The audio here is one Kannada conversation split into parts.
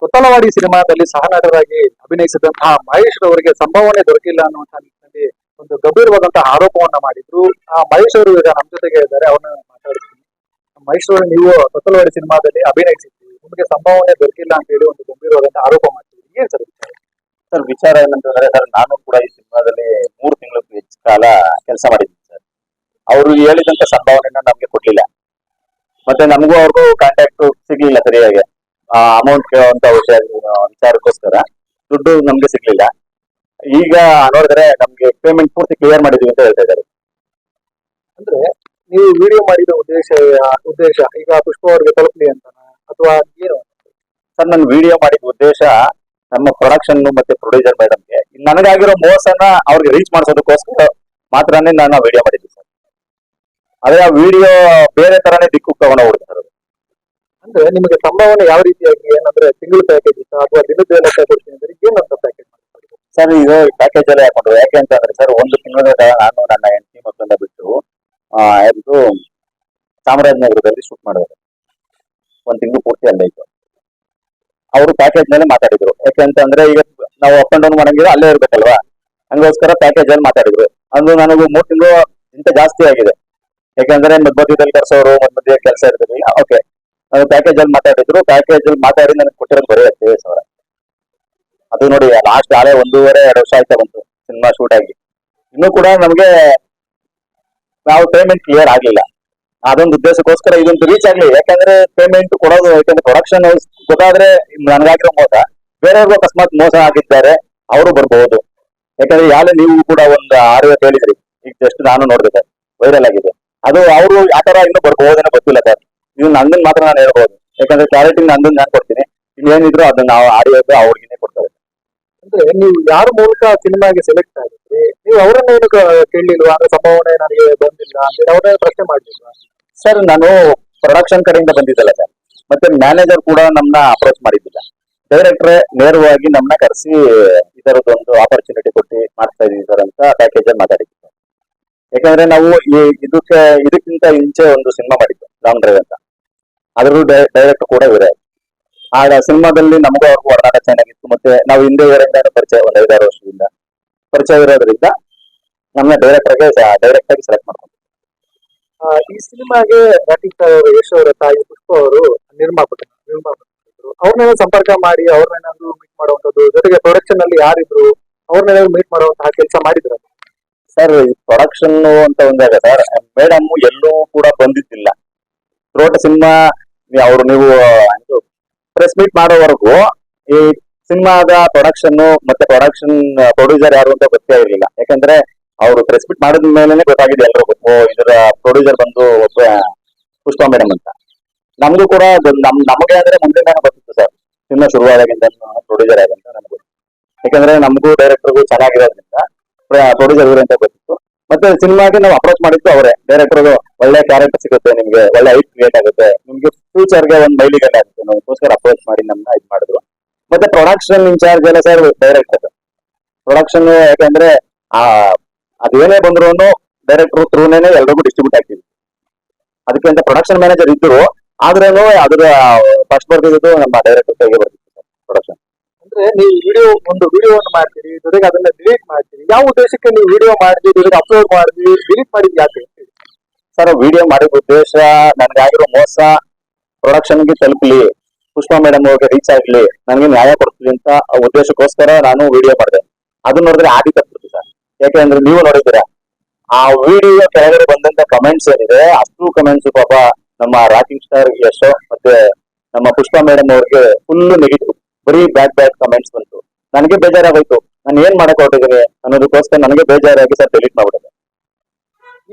ಕೊತ್ತಲವಾಡಿ ಸಿನಿಮಾದಲ್ಲಿ ಸಹನಟರಾಗಿ ಅಭಿನಯಿಸಿದಂತಹ ಮಹೇಶ್ ಅವರಿಗೆ ಸಂಭಾವನೆ ದೊರಕಿಲ್ಲ ಅನ್ನುವಂತ ನಿಟ್ಟಿನಲ್ಲಿ ಒಂದು ಗಂಭೀರವಾದಂತಹ ಆರೋಪವನ್ನ ಮಾಡಿದ್ರು. ಆ ಮಹೇಶ್ ಅವರು ಈಗ ನಮ್ಮ ಜೊತೆಗೆ ಇದ್ದಾರೆ, ಅವ್ರನ್ನ ಮಾತಾಡ್ತೀನಿ. ಮಹೇಶ್ ಅವರು, ನೀವು ಕೊತ್ತಲವಾಡಿ ಸಿನಿಮಾದಲ್ಲಿ ಅಭಿನಯಿಸಿದ್ರಿ, ನಿಮಗೆ ಸಂಭಾವನೆ ದೊರಕಿಲ್ಲ ಅಂತ ಹೇಳಿ ಒಂದು ಗಂಭೀರವಾದಂತಹ ಆರೋಪ ಮಾಡ್ತೀವಿ, ಏನ್ ಸರ್ ವಿಚಾರ? ಸರ್, ವಿಚಾರ ಏನಂತಂದ್ರೆ ಸರ್, ನಾನು ಕೂಡ ಈ ಸಿನಿಮಾದಲ್ಲಿ 3 ತಿಂಗಳಿಗೂ ಹೆಚ್ಚು ಕಾಲ ಕೆಲಸ ಮಾಡಿದ್ದೀನಿ ಸರ್. ಅವರು ಹೇಳಿದಂತ ಸಂಭಾವನೆನ ನಮ್ಗೆ ಕೊಡ್ಲಿಲ್ಲ. ಮತ್ತೆ ನಮಗೂ ಅವ್ರಿಗೂ ಕಾಂಟ್ಯಾಕ್ಟ್ ಸಿಗ್ಲಿಲ್ಲ ಸರಿಯಾಗಿ. ಅಮೌಂಟ್ ಕೇಳುವಂತ ವಿಚಾರಕ್ಕೋಸ್ಕರ ದುಡ್ಡು ನಮ್ಗೆ ಸಿಗ್ಲಿಲ್ಲ. ಈಗ ನೋಡಿದ್ರೆ ನಮ್ಗೆ ಪೇಮೆಂಟ್ ಪೂರ್ತಿ ಕ್ಲಿಯರ್ ಮಾಡಿದೀವಿ ಅಂತ ಹೇಳ್ತಾ ಇದ್ದಾರೆ. ಅಂದ್ರೆ ನೀವು ವಿಡಿಯೋ ಮಾಡಿದ ಉದ್ದೇಶ ಈಗ ಪುಷ್ಪ ಅವರಿಗೆ ತಲುಪಲಿ ಅಂತ ಅಥವಾ ಏನು? ಸರ್, ನಾನು ವಿಡಿಯೋ ಮಾಡಿದ ಉದ್ದೇಶ ನಮ್ಮ ಪ್ರೊಡಕ್ಷನ್ ಮತ್ತೆ ಪ್ರೊಡ್ಯೂಸರ್ ಮೇಡಮ್ಗೆ ನನಗಾಗಿರೋ ಮೋಸನ ಅವ್ರಿಗೆ ರೀಚ್ ಮಾಡಿಸೋದಕ್ಕೋಸ್ಕರ ಮಾತ್ರನೇ ನಾನು ವಿಡಿಯೋ ಮಾಡಿದ್ದೆ ಸರ್. ಅದೇ ಆ ವಿಡಿಯೋ ಬೇರೆ ತರಾನೇ ದಿಕ್ಕು ತಗೊಂಡು ಹೋಗ್ತಾರೆ. ಅಂದ್ರೆ ನಿಮಗೆ ಸಂಭಾವನೆ ಯಾವ ರೀತಿಯಾಗಿ, ಏನಂದ್ರೆ ತಿಂಗಳು ಪ್ಯಾಕೇಜ್ ಇತ್ತ ಅಥವಾ ದಿನದ ಲೆಕ್ಕ ಕೊಡ್ತೀನಿ ಅಂದ್ರೆ ಏನಂತ ಪ್ಯಾಕೇಜ್ ಮಾಡ್ತಾರೆ ಸರ್? ಇದು ಪ್ಯಾಕೇಜ್ ಎಲ್ಲ ಹಾಕೊಂಡ್ರು. ಯಾಕೆ ಅಂತ ಅಂದ್ರೆ ಸರ್, 1 ತಿಂಗಳ ನಾನು ನನ್ನ ಹೆಂಡತಿ ಮಕ್ಕಳನ್ನ ಬಿಟ್ಟು ಇದು ಚಾಮರಾಜನಗರದಲ್ಲಿ ಶೂಟ್ ಮಾಡಿದ್ರು. 1 ತಿಂಗಳು ಪೂರ್ತಿ ಅಲ್ಲೇ ಇತ್ತು. ಅವರು ಪ್ಯಾಕೇಜ್ ಮೇಲೆ ಮಾತಾಡಿದ್ರು. ಯಾಕೆ ಅಂತ ಅಂದ್ರೆ ಈಗ ನಾವು ಅಪ್ ಅಂಡ್ ಡೌನ್ ಮಾಡಂಗಿದ್ರೆ ಅಲ್ಲೇ ಇರ್ಬೇಕಲ್ವಾ, ಹಂಗೋಸ್ಕರ ಪ್ಯಾಕೇಜ್ ಅಲ್ಲಿ ಮಾತಾಡಿದ್ರು. ಅದು ನನಗೂ 3 ತಿಂಗಳು ಇಂತ ಜಾಸ್ತಿ ಆಗಿದೆ. ಯಾಕಂದ್ರೆ ಮಧ್ಯದಲ್ಲಿ ಕರ್ಸೋರು ಮಧ್ಯೆ ಕೆಲಸ ಇರ್ತಿರ್ಲಿಲ್ಲ. ಓಕೆ, ಅದು ಪ್ಯಾಕೇಜ್ ಅಲ್ಲಿ ಮಾತಾಡಿದ್ರು. ಪ್ಯಾಕೇಜ್ ಅಲ್ಲಿ ಮಾತಾಡಿ ನನಗೆ ಕೊಟ್ಟಿರೋದು ಬರೀ 50,000. ಅದು ನೋಡಿ, ಲಾಸ್ಟ್ 1.5-2 ವರ್ಷ ಆಯ್ತಾ ಬಂತು ಸಿನಿಮಾ ಶೂಟ್ ಆಗಿ. ಇನ್ನೂ ಕೂಡ ನಮ್ಗೆ ನಾವು ಪೇಮೆಂಟ್ ಕ್ಲಿಯರ್ ಆಗ್ಲಿಲ್ಲ. ಅದೊಂದು ಉದ್ದೇಶಕ್ಕೋಸ್ಕರ ಇದೊಂದು ರೀಚ್ ಆಗ್ಲಿ. ಯಾಕಂದ್ರೆ ಪೇಮೆಂಟ್ ಕೊಡೋದು, ಯಾಕಂದ್ರೆ ಪ್ರೊಡಕ್ಷನ್ ಗೊತ್ತಾದ್ರೆ ನನಗಾಗಿರೋ ಮೋಸ ಬೇರೆಯವ್ರಿಗೂ ಅಕಸ್ಮಾತ್ ಮೋಸ ಆಗಿದ್ದಾರೆ, ಅವರು ಬರ್ಬಹುದು. ಯಾಕಂದ್ರೆ ಯಾರು ನೀವು ಕೂಡ ಒಂದು 6 ಹೇಳಿದ್ರಿ, ಈಗ ಜಸ್ಟ್ ನಾನು ನೋಡಿದೆ ಸರ್, ವೈರಲ್ ಆಗಿದೆ. ಅದು ಅವರು ಆತರ ಇನ್ನೂ ಬರ್ಬಹುದೇನೋ ಗೊತ್ತಿಲ್ಲ ಸರ್. ನೀವು ನಂದನ್ ಮಾತ್ರ ನಾನು ಹೇಳ್ಬೋದು. ಯಾಕಂದ್ರೆ ಕ್ಲಾರಿಟಿ ನಂದನ್ ನಾನು ಕೊಡ್ತೀನಿ, ಇನ್ನೇನಿದ್ರು ಅದನ್ನ ನಾವು ಆಡಿಯೋದು ಅವ್ರಿಗೇನೆ ಕೊಡ್ತಾರೆ. ಅಂದ್ರೆ ನೀವು ಯಾರ ಮೂಲಕ ಸಿನಿಮಾಗೆ ಸೆಲೆಕ್ಟ್ ಆಗಿದ್ರಿ, ನೀವು ಅವರನ್ನ ಏನು ಕೇಳಲಿಲ್ವಾ? ಅಂದ್ರೆ ಸಂಭಾವನೆ ನನಗೆ ಬಂದಿಲ್ಲ ಅಂತ ಅವ್ರನ್ನ ಪ್ರಶ್ನೆ ಮಾಡ್ಲಿಲ್ವಾ? ಸರ್, ನಾನು ಪ್ರೊಡಕ್ಷನ್ ಕಡೆಯಿಂದ ಬಂದಿದ್ದಲ್ಲ ಸರ್, ಮತ್ತೆ ಮ್ಯಾನೇಜರ್ ಕೂಡ ನಮ್ನ ಅಪ್ರೋಚ್ ಮಾಡಿದ್ದಿಲ್ಲ. ಡೈರೆಕ್ಟ್ರೆ ನೇರವಾಗಿ ನಮ್ನ ಕರೆಸಿ ಈ ತರದೊಂದು ಆಪರ್ಚುನಿಟಿ ಕೊಟ್ಟು ಮಾಡ್ತಾ ಇದೀವಿ ಸರ್ ಅಂತ ಪ್ಯಾಕೇಜ್ ಅಲ್ಲಿ ಮಾತಾಡಿದ್ವಿ. ಯಾಕಂದ್ರೆ ನಾವು ಇದಕ್ಕಿಂತ ಮುಂಚೆ ಒಂದು ಸಿನಿಮಾ ಮಾಡಿದ್ವಿ, ಲಾಂಗ್ ಡ್ರೈವ್ ಅಂತ. ಅದ್ರೂ ಡೈರೆಕ್ಟರ್ ಕೂಡ ಇವರೇ. ಆ ಸಿನಿಮಾದಲ್ಲಿ ನಮಗೂ ಅವ್ರಿಗೂ ಒಡನಾಟ ಚೆನ್ನಾಗಿತ್ತು. ಮತ್ತೆ ನಾವು ಹಿಂದೆ ಇವರಿಂದ ಪರಿಚಯ, ಒಂದು 5-6 ವರ್ಷದಿಂದ ಪರಿಚಯ ಇರೋದ್ರಿಂದ ನಮ್ಮ ಡೈರೆಕ್ಟ್ ಆಗಿ ಸೆಲೆಕ್ಟ್ ಮಾಡ್ಕೊಂಡು. ಈ ಸಿನಿಮಾಗೆ ರಾಕೇಶ್ ಅವರು, ಯಶ್ ಅವರ ತಾಯಿ ಪುಷ್ಪ ಅವರು ನಿರ್ಮಾಪಕರು, ಅವ್ರನ್ನೆಲ್ಲ ಸಂಪರ್ಕ ಮಾಡಿ ಅವ್ರನ್ನೇನಾದ್ರು ಮೀಟ್ ಮಾಡುವಂತದ್ದು, ಜೊತೆಗೆ ಪ್ರೊಡಕ್ಷನ್ ಅಲ್ಲಿ ಯಾರಿದ್ರು ಅವ್ರನ್ನೆಲ್ಲ ಮೀಟ್ ಮಾಡುವಂತಹ ಕೆಲಸ ಮಾಡಿದ್ರು ಸರ್? ಈ ಪ್ರೊಡಕ್ಷನ್ ಅಂತ ಒಂದಾಗ ಸರ್, ಮೇಡಮ್ ಎಲ್ಲೂ ಕೂಡ ಬಂದಿದ್ದಿಲ್ಲ. ಥ್ರೋಟ್ ಸಿನಿಮಾ ನೀವು ಪ್ರೆಸ್ ಮೀಟ್ ಮಾಡೋವರೆಗೂ ಈ ಸಿನಿಮಾದ ಪ್ರೊಡಕ್ಷನ್ ಮತ್ತೆ ಪ್ರೊಡಕ್ಷನ್ ಪ್ರೊಡ್ಯೂಸರ್ ಯಾರು ಅಂತ ಗೊತ್ತೇ ಇರಲಿಲ್ಲ. ಯಾಕಂದ್ರೆ ಅವರು ಪ್ರೆಸ್ ಮೀಟ್ ಮಾಡಿದ ಮೇಲೆ ಗೊತ್ತಾಗಿದೆ ಎಲ್ರಿಗೂ, ಇದರ ಪ್ರೊಡ್ಯೂಸರ್ ಬಂದು ಪುಷ್ಪಾ ಮೇಡಮ್ ಅಂತ. ನಮಗೂ ಕೂಡ ನಮಗೆ ಅಂದ್ರೆ ಮುಂದಿನ ಗೊತ್ತಿತ್ತು ಸರ್, ಸಿನಿಮಾ ಶುರುವಾದಾಗಿಂದ ಪ್ರೊಡ್ಯೂಸರ್ ಆಗಂತ ನಮ್ಗೆ. ಯಾಕಂದ್ರೆ ನಮಗೂ ಡೈರೆಕ್ಟರ್ಗೂ ಚೆನ್ನಾಗಿರೋದ್ರಿಂದ ಪ್ರೊಡ್ಯೂಸರ್ ಇವರು ಅಂತ ಗೊತ್ತಿತ್ತು. ಮತ್ತೆ ಸಿನಿಮಾಗೆ ನಾವು ಅಪ್ರೋಚ್ ಮಾಡಿದ್ದು ಅವರೇ. ಡೈರೆಕ್ಟರ್ ಒಳ್ಳೆ ಕ್ಯಾರೆಕ್ಟರ್ ಸಿಗುತ್ತೆ ನಿಮ್ಗೆ, ಒಳ್ಳೆ ಹೈಟ್ ಕ್ರಿಯೇಟ್ ಆಗುತ್ತೆ, ನಿಮ್ಗೆ ಫ್ಯೂಚರ್ಗೆ ಒಂದು ಮೈಲಿಗಲ್ಲ ಆಗುತ್ತೆ, ನಮಗೋಸ್ಕರ ಅಪ್ರೋಚ್ ಮಾಡಿ ನಮ್ಮನ್ನ ಇದು ಮಾಡಿದ್ರು. ಮತ್ತೆ ಪ್ರೊಡಕ್ಷನ್ ಇನ್ಚಾರ್ಜ್ ಎಲ್ಲ ಸರ್ ಡೈರೆಕ್ಟರ್. ಪ್ರೊಡಕ್ಷನ್ ಯಾಕಂದ್ರೆ ಅದೇನೇ ಬಂದ್ರು ಡೈರೆಕ್ಟರ್ ಥ್ರೂನೇನೆ ಎಲ್ರಿಗೂ ಡಿಸ್ಟ್ರಿಬ್ಯೂಟ್ ಆಗ್ತಿದ್ವಿ. ಅದಕ್ಕೆ ಅಂತ ಪ್ರೊಡಕ್ಷನ್ ಮ್ಯಾನೇಜರ್ ಇದ್ರು, ಆದ್ರೂ ಅದ್ರ ಫಸ್ಟ್ ಬರ್ತಿದ್ದು ನಮ್ಮ ಡೈರೆಕ್ಟರ್ ಕೈಗೆ ಬರ್ತಿತ್ತು ಸರ್ ಪ್ರೊಡಕ್ಷನ್. ಅಂದ್ರೆ ನೀವು ಒಂದು ವಿಡಿಯೋವನ್ನು ಮಾಡ್ತೀರಿ, ಜೊತೆಗೆ ಅದನ್ನ ಡಿಲೀಟ್ ಮಾಡ್ತೀರಿ. ಯಾವ ಉದ್ದೇಶಕ್ಕೆ ನೀವು ವಿಡಿಯೋ ಮಾಡಿದ್ರಿ, ಜೊತೆಗೆ ಅಪ್ಲೋಡ್ ಮಾಡಿದ್ರಿ, ಡಿಲೀಟ್ ಮಾಡಿದ್ ಯಾಕೆ ಸರ್? ವಿಡಿಯೋ ಮಾಡಿದ ಉದ್ದೇಶ ನನಗಾಗಿರೋ ಮೋಸ ಪ್ರೊಡಕ್ಷನ್ಗೆ ತಲುಪಲಿ, ಪುಷ್ಪಾ ಮೇಡಮ್ ಅವ್ರಿಗೆ ರೀಚ್ ಆಗ್ಲಿ, ನನಗೆ ನ್ಯಾಯ ಕೊಡ್ತೀವಿ ಅಂತ ಉದ್ದೇಶಕ್ಕೋಸ್ಕರ ನಾನು ವಿಡಿಯೋ ಮಾಡಿದೆ. ಅದು ನೋಡಿದ್ರೆ ಆದಿ ತಪ್ಪಿತ್ತು ಸರ್. ಯಾಕೆಂದ್ರೆ ನೀವು ನೋಡಿದ್ದೀರಾ ಆ ವಿಡಿಯೋ ಕೆಳಗಡೆ ಬಂದಂತ ಕಮೆಂಟ್ಸ್ ಏನಿದೆ, ಅಷ್ಟು ಕಮೆಂಟ್ಸ್ ಪಾಪ ನಮ್ಮ ರಾಕಿಂಗ್ ಸ್ಟಾರ್ ಯಶ್ ಮತ್ತೆ ನಮ್ಮ ಪುಷ್ಪಾ ಮೇಡಮ್ ಅವ್ರಿಗೆ ಫುಲ್ ನೆಗೆಟಿವ್, ಬರೀ ಬ್ಯಾಡ್ ಕಮೆಂಟ್ಸ್ ಬಂತು. ನನಗೆ ಬೇಜಾರಾಗೋಯ್ತು, ನಾನು ಏನ್ ಮಾಡಕ್ ಹೊರಟಿದ್ದೀನಿ ಅನ್ನೋದಕ್ಕೋಸ್ಕರ ನನಗೆ ಬೇಜಾರಾಗಿ ಸರ್ ಡಿಲೀಟ್ ಮಾಡ್ಬಿಟ್ಟಿದೆ.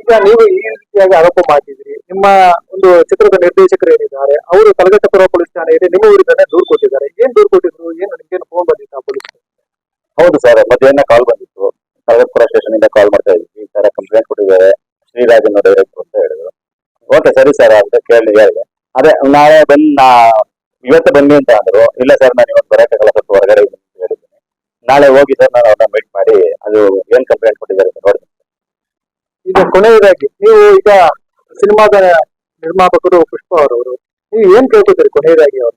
ಈಗ ನೀವು ಈ ರೀತಿಯಾಗಿ ಆರೋಪ ಮಾಡಿದ್ರಿ, ನಿಮ್ಮ ಒಂದು ಚಿತ್ರದ ನಿರ್ದೇಶಕರು ಏನಿದ್ದಾರೆ ಅವರು ಕಲಘಟ್ಟಪುರ ಪೊಲೀಸ್ ಠಾಣೆಯಲ್ಲಿ ನಿಮ್ಮ ಊರಿದ್ದಾನೆ ದೂರು ಕೊಟ್ಟಿದ್ದಾರೆ. ಏನ್ ದೂರು ಕೊಟ್ಟಿದ್ರು, ಏನು ನಿಮ್ಗೇನು ಫೋನ್ ಬಂದಿತ್ತು ಪೊಲೀಸ್? ಹೌದು ಸರ್, ಮಧ್ಯಾಹ್ನ ಕಾಲ್ ಬಂದಿತ್ತು, ಕಲಘಟ್ಟಪುರ ಸ್ಟೇಷನ್ ಇಂದ ಕಾಲ್ ಮಾಡ್ತಾ ಇದ್ವಿ, ಈ ತರ ಕಂಪ್ಲೇಂಟ್ ಕೊಟ್ಟಿದ್ದಾರೆ ಶ್ರೀರಾಜನ್ ಡೈರೆಕ್ಟರ್ ಅಂತ ಹೇಳಿದ್ರು. ಓಕೆ ಸರಿ ಸರ್ ಅಂತ ಹೇಳಿದೆ. ಅದೇ ನಾಳೆ ಇವತ್ತು ಬನ್ನಿ ಅಂತ ಅಂದ್ರು. ಇಲ್ಲ ಸರ್, ನಾನು ಇವತ್ತು ಬರೋಕ್ಕಾಗಲ್ಲ, ಸ್ವಲ್ಪ ಹೊರಗಡೆ ಹೇಳಿದ್ದೀನಿ. ನಾಳೆ ಹೋಗಿ ಸರ್ ನಾನು ಅವ್ರನ್ನ ಮೀಟ್ ಮಾಡಿ ಅದು ಏನ್ ಕಂಪ್ಲೇಂಟ್ ಕೊಟ್ಟಿದ್ದಾರೆ ಅಂತ ನೋಡ್ತೀನಿ. ಈಗ ಕೊನೆಯದಾಗಿ ನೀವು ಈಗ ಸಿನಿಮಾದ ನಿರ್ಮಾಪಕರು ಪುಷ್ಪ ಅವರು, ನೀವು ಏನ್ ಕೇಳ್ಕೊತೀರಿ ಕೊನೆಯದಾಗಿ ಅವರು?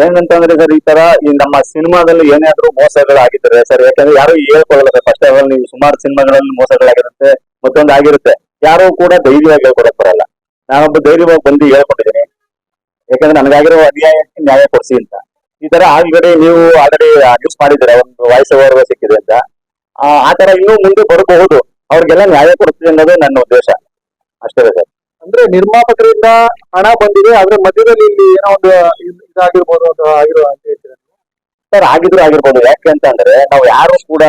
ಏನಂತಂದ್ರೆ ಸರ್, ಈ ತರ ಈ ನಮ್ಮ ಸಿನಿಮಾದಲ್ಲಿ ಏನಾದ್ರೂ ಮೋಸಗಳಾಗಿದ್ದಾರೆ ಸರ್, ಯಾಕಂದ್ರೆ ಯಾರು ಹೇಳ್ಕೊಳ್ಳಲ್ಲ ಸರ್. ಫಸ್ಟ್ ಆಫ್ ಆಲ್ ನೀವು ಸುಮಾರು ಸಿನಿಮಾಗಳಲ್ಲಿ ಮೋಸಗಳಾಗಿರುತ್ತೆ, ಮತ್ತೊಂದು ಆಗಿರುತ್ತೆ, ಯಾರು ಕೂಡ ಧೈರ್ಯವಾಗಿ ಹೇಳ್ಕೊಡಕ್ ಬರಲ್ಲ. ನಾನೊಬ್ಬ ಧೈರ್ಯವಾಗಿ ಬಂದು ಹೇಳ್ಕೊಟ್ಟಿದ್ದೀನಿ, ಯಾಕಂದ್ರೆ ನನಗಾಗಿರೋ ಅನ್ಯಾಯಕ್ಕೆ ನ್ಯಾಯ ಕೊಡಿಸಿ ಅಂತ. ಈ ತರ ಆಲ್ರೆಡಿ ನೀವು ನ್ಯೂಸ್ ಮಾಡಿದ್ದೀರಾ, ಒಂದು ವಾಯ್ಸ್ ಓವರ್ ಸಿಕ್ಕಿದೆ ಅಂತ. ಆ ತರ ಇನ್ನೂ ಮುಂದೆ ಬರಬಹುದು, ಅವ್ರಿಗೆಲ್ಲ ನ್ಯಾಯ ಕೊಡಿಸ್ತೀವಿ ಅನ್ನೋದು ನನ್ನ ಉದ್ದೇಶ ಅಷ್ಟೇ ಸರ್. ಅಂದ್ರೆ ನಿರ್ಮಾಪಕರಿಂದ ಹಣ ಬಂದಿದೆ, ಆದ್ರೆ ಮಧ್ಯದಲ್ಲಿ ಇಲ್ಲಿ ಏನೋ ಒಂದು ಇದಾಗಿರ್ಬೋದು ಅಂತ ಆಗಿರೋ ಅಂತ ಹೇಳ್ತೀರಾ ಸರ್? ಆಗಿರ್ಬೋದು. ಯಾಕೆ ಅಂತ ಅಂದ್ರೆ ನಾವು ಯಾರು ಕೂಡ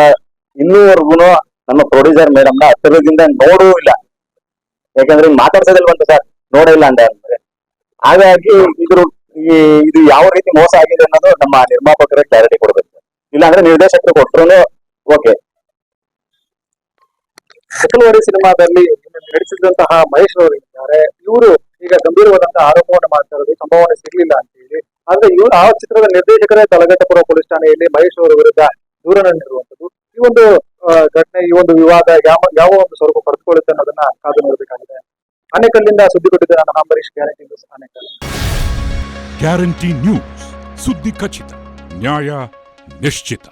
ಇನ್ನೂವರೆಗೂ ನಮ್ಮ ಪ್ರೊಡ್ಯೂಸರ್ ಮೇಡಮ್ನ ಹತ್ತಿರದಿಂದ ನೋಡೂ ಇಲ್ಲ. ಯಾಕಂದ್ರೆ ಹಿಂಗ್ ಮಾತಾಡ್ಸೋದಲ್ಲಿ ಬಂತು ಸರ್, ನೋಡೇ ಇಲ್ಲ ಅಂತ ಅಂದ್ರೆ. ಹಾಗಾಗಿ ಇದು ಯಾವ ರೀತಿ ಮೋಸ ಆಗಿದೆ ಅನ್ನೋದು ನಮ್ಮ ನಿರ್ಮಾಪಕರಿಗೆ ಕ್ಲಾರಿಟಿ ಕೊಡ್ಬೇಕು. ಇಲ್ಲಾಂದ್ರೆ ನಿರ್ದೇಶಕರು ಕೊಟ್ಟರು ಓಕೆ. ಫೆಬ್ರವರಿ ಸಿನಿಮಾದಲ್ಲಿ ನಡೆಸಿದಂತಹ ಮಹೇಶ್ ಅವರು ಇದ್ದಾರೆ, ಇವರು ಈಗ ಗಂಭೀರವಾದಂತಹ ಆರೋಪವನ್ನು ಮಾಡ್ತಾ ಇರೋದು ಸಂಭಾವನೆ ಸಿಗ್ಲಿಲ್ಲ ಅಂತ ಹೇಳಿ. ಆದ್ರೆ ಇವರು ಆ ಚಿತ್ರದ ನಿರ್ದೇಶಕರೇ ತಲಘಟ್ಟಪುರ ಪೊಲೀಸ್ ಠಾಣೆಯಲ್ಲಿ ಮಹೇಶ್ ಅವರ ವಿರುದ್ಧ ದೂರನ್ನು ನೀಡುವಂಥದ್ದು. ಈ ಒಂದು ಘಟನೆ, ಈ ಒಂದು ವಿವಾದ ಯಾವ ಒಂದು ಸ್ವರೂಪ ಪಡೆದುಕೊಳ್ಳುತ್ತೆ ಅನ್ನೋದನ್ನ ಕಾದು ನೋಡಬೇಕಾಗಿದೆ. ಆನೇಕಲ್ಲಿಂದ ಸುದ್ದಿ ಕೊಟ್ಟಿದ್ದ ನಾನು Ambareesh, guarantee news, Anekal. Guarantee news, ಸುದ್ದಿ ಖಚಿತ, ನ್ಯಾಯ ನಿಶ್ಚಿತ.